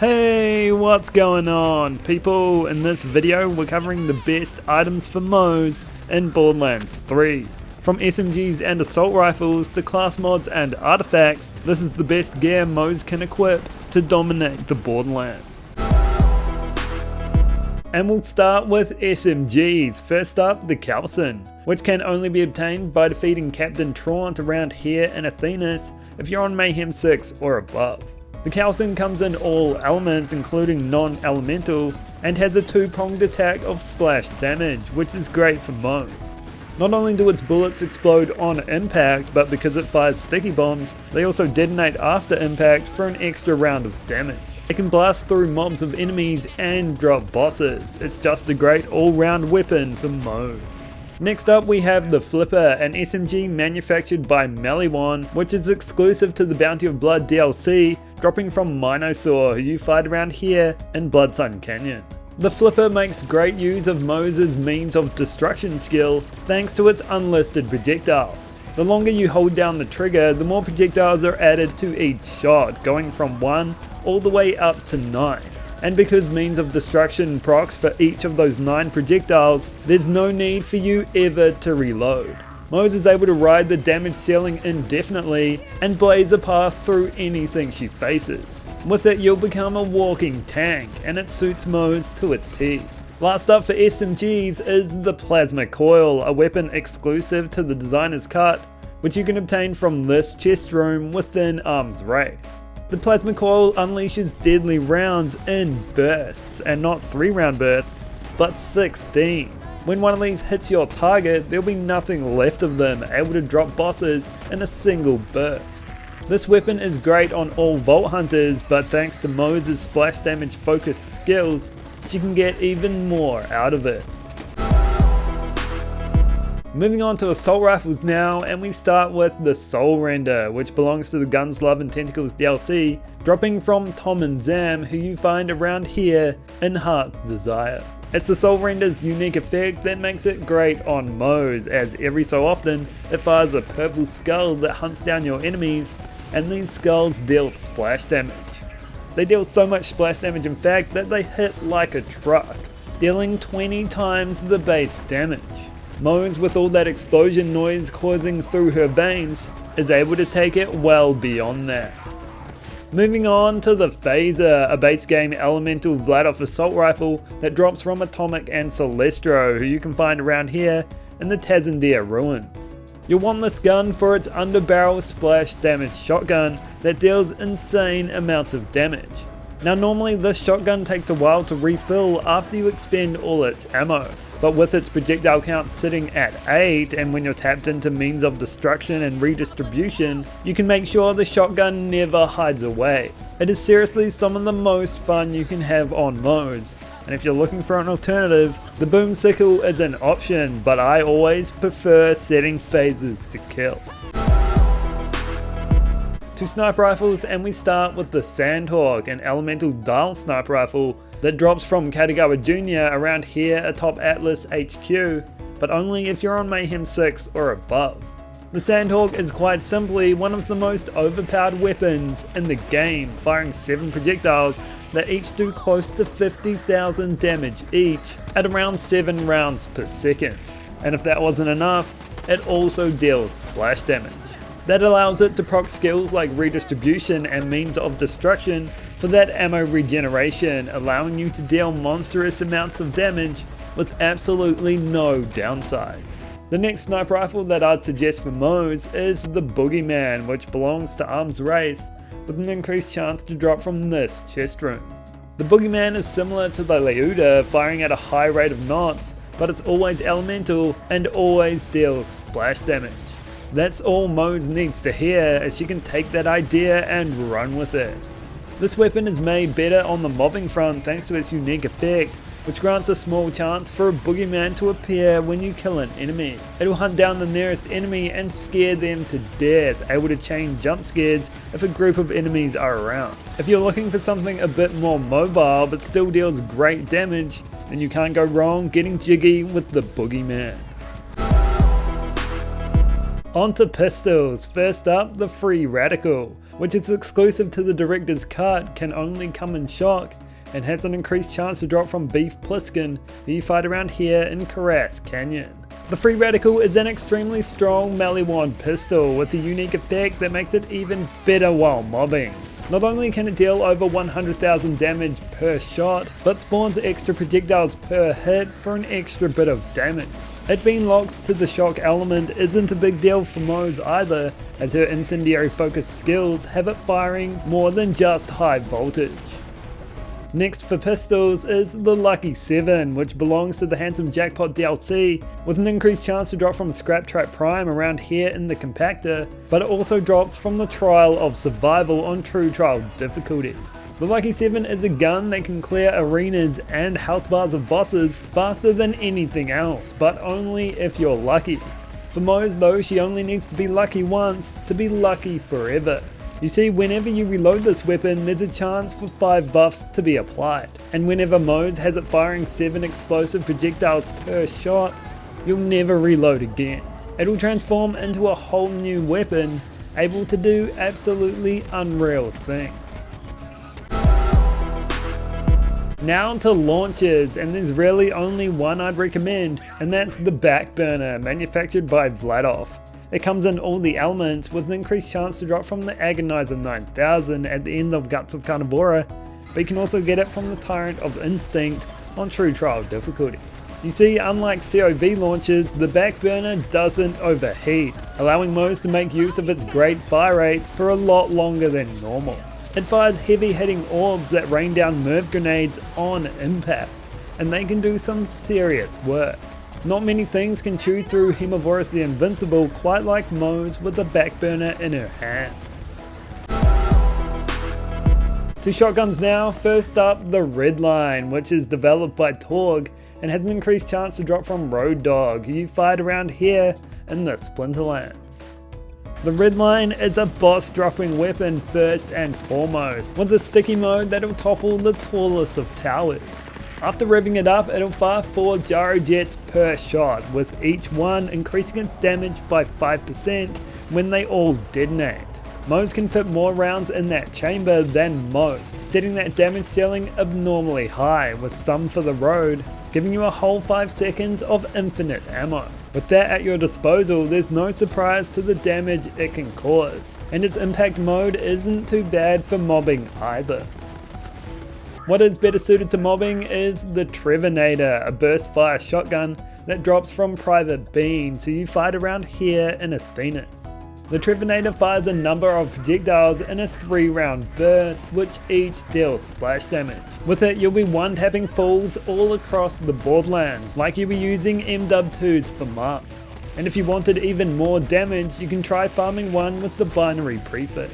Hey, what's going on people? In this video we're covering the best items for Moze in Borderlands 3. From SMGs and assault rifles to class mods and artifacts, this is the best gear Moze can equip to dominate the Borderlands. And we'll start with SMGs. First up, the Calcin, which can only be obtained by defeating Captain Traunt around here in Athenas if you're on Mayhem 6 or above. The Calcin comes in all elements including non-elemental and has a two-pronged attack of splash damage, which is great for Moze. Not only do its bullets explode on impact, but because it fires sticky bombs, they also detonate after impact for an extra round of damage. It can blast through mobs of enemies and drop bosses. It's just a great all-round weapon for Moze. Next up we have the Flipper, an SMG manufactured by Maliwan, which is exclusive to the Bounty of Blood DLC, dropping from Minosaur, who you fight around here in Bloodsun Canyon. The Flipper makes great use of Moze's means of destruction skill thanks to its unlisted projectiles. The longer you hold down the trigger, the more projectiles are added to each shot, going from 1 all the way up to 9. And because means of destruction procs for each of those 9 projectiles, there's no need for you ever to reload. Moze is able to ride the damage ceiling indefinitely and blaze a path through anything she faces. With it you'll become a walking tank, and it suits Moze to a T. Last up for SMGs is the Plasma Coil, a weapon exclusive to the designer's cut, which you can obtain from this chest room within Arms Race. The Plasma Coil unleashes deadly rounds in bursts, and not 3-round bursts, but 16. When one of these hits your target, there'll be nothing left of them, able to drop bosses in a single burst. This weapon is great on all Vault Hunters, but thanks to Moze's splash damage focused skills, she can get even more out of it. Moving on to assault rifles now, and we start with the Soul Render, which belongs to the Guns, Love and Tentacles DLC, dropping from Tom and Zam, who you find around here in Heart's Desire. It's the Soul Render's unique effect that makes it great on Moze, as every so often it fires a purple skull that hunts down your enemies, and these skulls deal splash damage. They deal so much splash damage in fact that they hit like a truck, dealing 20 times the base damage. Moze, with all that explosion noise coursing through her veins, is able to take it well beyond that. Moving on to the Phaser, a base game elemental Vladoff assault rifle that drops from Atomic and Celestro, who you can find around here in the Tazandir ruins. You'll want this gun for its underbarrel splash damage shotgun that deals insane amounts of damage. Now normally this shotgun takes a while to refill after you expend all its ammo, but with its projectile count sitting at 8 and when you're tapped into means of destruction and redistribution, you can make sure the shotgun never hides away. It is seriously some of the most fun you can have on Moze, and if you're looking for an alternative, the boom sickle is an option, but I always prefer setting phasers to kill. To sniper rifles, and we start with the Sandhawk, an elemental dial sniper rifle that drops from Katagawa Jr. around here atop Atlas HQ, but only if you're on Mayhem 6 or above. The Sandhawk is quite simply one of the most overpowered weapons in the game, firing 7 projectiles that each do close to 50,000 damage each at around 7 rounds per second. And if that wasn't enough, it also deals splash damage. That allows it to proc skills like redistribution and means of destruction for that ammo regeneration, allowing you to deal monstrous amounts of damage with absolutely no downside. The next sniper rifle that I'd suggest for Moze is the Boogeyman, which belongs to Arms Race, with an increased chance to drop from this chest room. The Boogeyman is similar to the Leuda, firing at a high rate of knots, but it's always elemental and always deals splash damage. That's all Moze needs to hear, as she can take that idea and run with it. This weapon is made better on the mobbing front thanks to its unique effect, which grants a small chance for a boogeyman to appear when you kill an enemy. It will hunt down the nearest enemy and scare them to death, able to chain jump scares if a group of enemies are around. If you're looking for something a bit more mobile but still deals great damage, then you can't go wrong getting jiggy with the boogeyman. Onto pistols. First up, the Free Radical, which is exclusive to the director's cut, can only come in shock, and has an increased chance to drop from Beef Pliskin that you fight around here in Carras Canyon. The Free Radical is an extremely strong melee wand pistol with a unique effect that makes it even better while mobbing. Not only can it deal over 100,000 damage per shot, but spawns extra projectiles per hit for an extra bit of damage. It being locked to the shock element isn't a big deal for Moze either, as her incendiary focused skills have it firing more than just high voltage. Next for pistols is the Lucky 7, which belongs to the Handsome Jackpot DLC, with an increased chance to drop from Scrap Trap Prime around here in the compactor, but it also drops from the Trial of Survival on True Trial difficulty. The Lucky 7 is a gun that can clear arenas and health bars of bosses faster than anything else, but only if you're lucky. For Moze though, she only needs to be lucky once to be lucky forever. You see, whenever you reload this weapon, there's a chance for 5 buffs to be applied, and whenever Moze has it firing 7 explosive projectiles per shot, you'll never reload again. It'll transform into a whole new weapon, able to do absolutely unreal things. Now to launchers, and there's really only one I'd recommend, and that's the Backburner, manufactured by Vladov. It comes in all the elements with an increased chance to drop from the Agonizer 9000 at the end of Guts of Carnivora, but you can also get it from the Tyrant of Instinct on True Trial difficulty. You see, unlike COV launchers, the Backburner doesn't overheat, allowing Moze to make use of its great fire rate for a lot longer than normal. It fires heavy hitting orbs that rain down Merv grenades on impact, and they can do some serious work. Not many things can chew through Hemovorus the Invincible quite like Moze with a Backburner in her hands. To shotguns now, first up the Redline, which is developed by Torg and has an increased chance to drop from Road Dog, who you fight around here in the Splinterlands. The Redline is a boss dropping weapon first and foremost, with a sticky mode that'll topple the tallest of towers. After revving it up, it'll fire 4 gyro jets per shot, with each one increasing its damage by 5% when they all detonate. Moze can fit more rounds in that chamber than most, setting that damage ceiling abnormally high, with some for the road, giving you a whole 5 seconds of infinite ammo. With that at your disposal, there's no surprise to the damage it can cause, and its impact mode isn't too bad for mobbing either. What is better suited to mobbing is the Trevenator, a burst fire shotgun that drops from Private Bean, so you fight around here in Athenas. The Trevenator fires a number of projectiles in a 3-round burst, which each deals splash damage. With it, you'll be one-tapping fools all across the Borderlands, like you'll be using MW2s for Muffs. And if you wanted even more damage, you can try farming one with the binary prefix.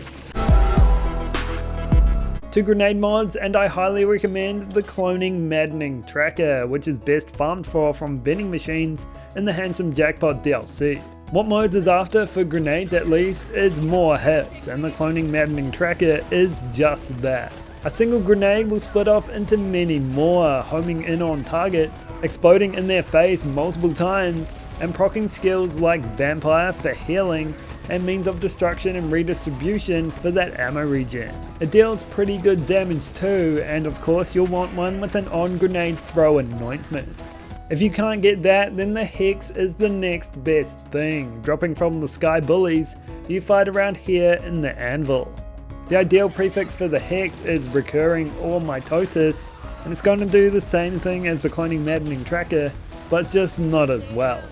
2 grenade mods, and I highly recommend the Cloning Maddening Tracker, which is best farmed for from vending machines in the Handsome Jackpot DLC. What Moze is after, for grenades at least, is more hits, and the Cloning Maddening Tracker is just that. A single grenade will split off into many more, homing in on targets, exploding in their face multiple times, and proccing skills like Vampire for healing, and Means of Destruction and Redistribution for that ammo regen. It deals pretty good damage too, and of course you'll want one with an on-grenade throw anointment. If you can't get that, then the Hex is the next best thing. Dropping from the Sky Bullies, you fight around here in the Anvil. The ideal prefix for the Hex is Recurring or Mitosis, and it's going to do the same thing as the Cloning Maddening Tracker, but just not as well.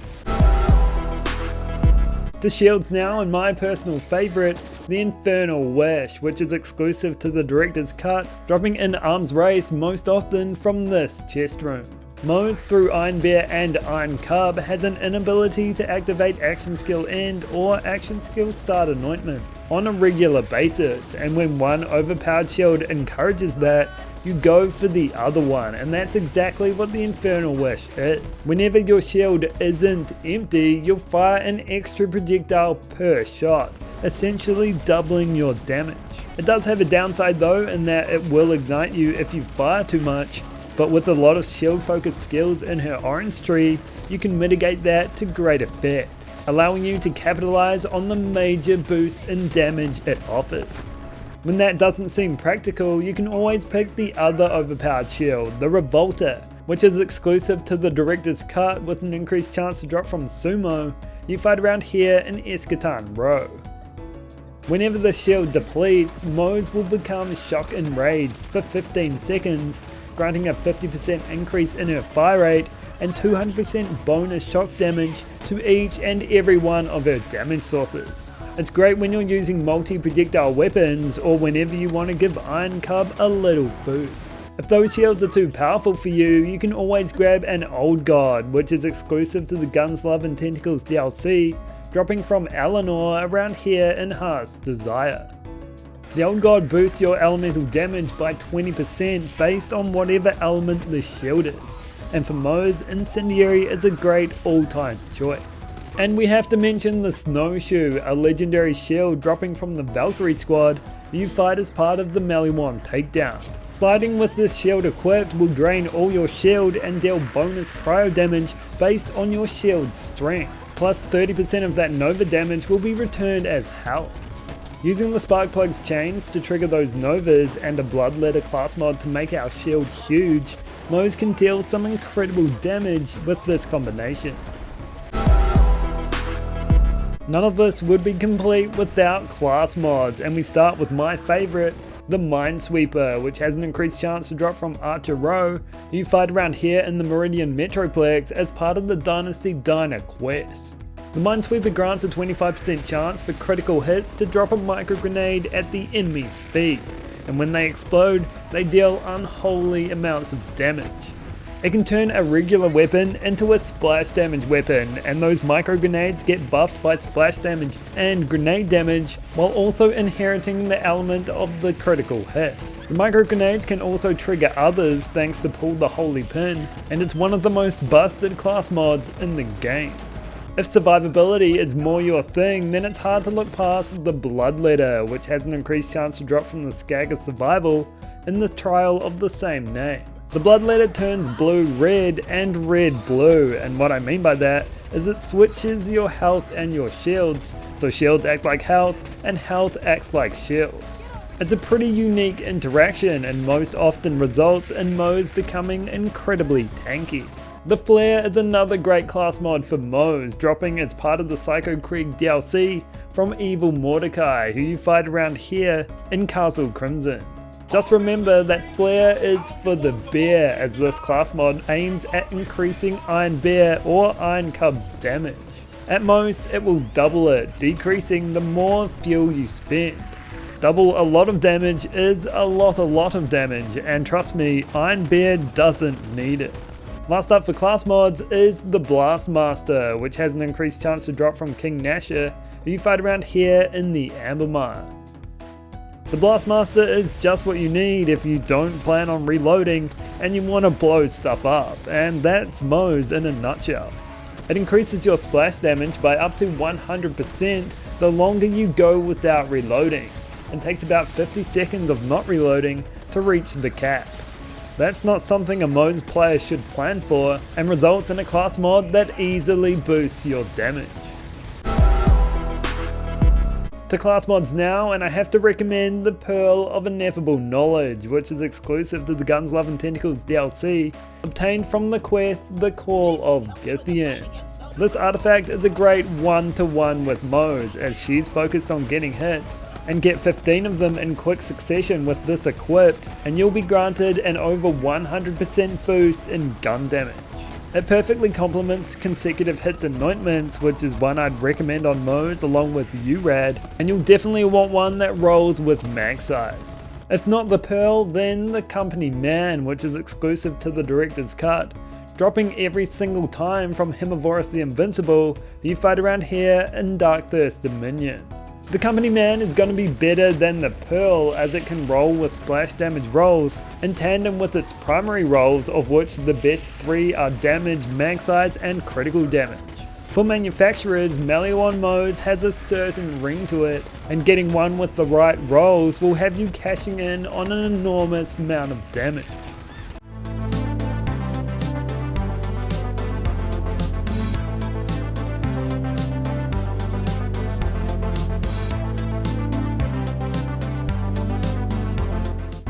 To shields now, and my personal favourite, the Infernal Wish, which is exclusive to the Director's Cut, dropping in Arms Race most often from this chest room. Moze through Iron Bear and Iron Cub has an inability to activate Action Skill End or Action Skill Start anointments on a regular basis, and when one overpowered shield encourages that, you go for the other one, and that's exactly what the Infernal Wish is. Whenever your shield isn't empty, you'll fire an extra projectile per shot, essentially doubling your damage. It does have a downside though, in that it will ignite you if you fire too much, but with a lot of shield focused skills in her orange tree, you can mitigate that to great effect, allowing you to capitalize on the major boost in damage it offers. When that doesn't seem practical, you can always pick the other overpowered shield, the Revolter, which is exclusive to the Director's Cut with an increased chance to drop from Sumo. You fight around here in Escatan Row. Whenever the shield depletes, Moze will become Shock Enraged for 15 seconds, granting a 50% increase in her fire rate and 200% bonus shock damage to each and every one of her damage sources. It's great when you're using multi-projectile weapons or whenever you want to give Iron Cub a little boost. If those shields are too powerful for you, you can always grab an Old God, which is exclusive to the Guns, Love and Tentacles DLC, dropping from Eleanor around here in Heart's Desire. The Old God boosts your elemental damage by 20% based on whatever element the shield is, and for Moze, Incendiary is a great all-time choice. And we have to mention the Snowshoe, a legendary shield dropping from the Valkyrie squad you fight as part of the Maliwan takedown. Sliding with this shield equipped will drain all your shield and deal bonus cryo damage based on your shield's strength, plus 30% of that Nova damage will be returned as health. Using the Sparkplug's chains to trigger those Novas and a Bloodletter class mod to make our shield huge, Moze can deal some incredible damage with this combination. None of this would be complete without class mods, and we start with my favourite, the Minesweeper, which has an increased chance to drop from Archer Row. You fight around here in the Meridian Metroplex as part of the Dynasty Diner quest. The Minesweeper grants a 25% chance for critical hits to drop a micro grenade at the enemy's feet, and when they explode, they deal unholy amounts of damage. It can turn a regular weapon into a splash damage weapon, and those micro grenades get buffed by splash damage and grenade damage while also inheriting the element of the critical hit. The micro grenades can also trigger others thanks to Pull the Holy Pin, and it's one of the most busted class mods in the game. If survivability is more your thing, then it's hard to look past the Bloodletter, which has an increased chance to drop from the Skag of Survival in the trial of the same name. The Bloodletter turns blue-red and red-blue, and what I mean by that is it switches your health and your shields, so shields act like health and health acts like shields. It's a pretty unique interaction and most often results in Moze becoming incredibly tanky. The Flare is another great class mod for Moze, dropping as part of the Psycho Krieg DLC from Evil Mordecai, who you fight around here in Castle Crimson. Just remember that Flare is for the bear, as this class mod aims at increasing Iron Bear or Iron Cub's damage. At most, it will double it, decreasing the more fuel you spend. Double a lot of damage is a lot of damage, and trust me, Iron Bear doesn't need it. Last up for class mods is the Blastmaster, which has an increased chance to drop from King Nasher, who you fight around here in the Ambermire. The Blastmaster is just what you need if you don't plan on reloading and you want to blow stuff up, and that's Moze in a nutshell. It increases your splash damage by up to 100% the longer you go without reloading, and takes about 50 seconds of not reloading to reach the cap. That's not something a Moze player should plan for, and results in a class mod that easily boosts your damage. To class mods now, and I have to recommend the Pearl of Ineffable Knowledge, which is exclusive to the Guns, Love and Tentacles DLC, obtained from the quest The Call of Githyan. This artifact is a great one-to-one with Moze, as she's focused on getting hits, and get 15 of them in quick succession with this equipped, and you'll be granted an over 100% boost in gun damage. It perfectly complements consecutive hits anointments, which is one I'd recommend on Moze along with URAD, and you'll definitely want one that rolls with mag size. If not the Pearl, then the Company Man, which is exclusive to the Director's Cut, dropping every single time from Hemivorous the Invincible, you fight around here in Darkthirst Dominion. The Company Man is going to be better than the Pearl, as it can roll with splash damage rolls in tandem with its primary rolls, of which the best three are damage, mag size and critical damage. For manufacturers, Maliwan Moze has a certain ring to it, and getting one with the right rolls will have you cashing in on an enormous amount of damage.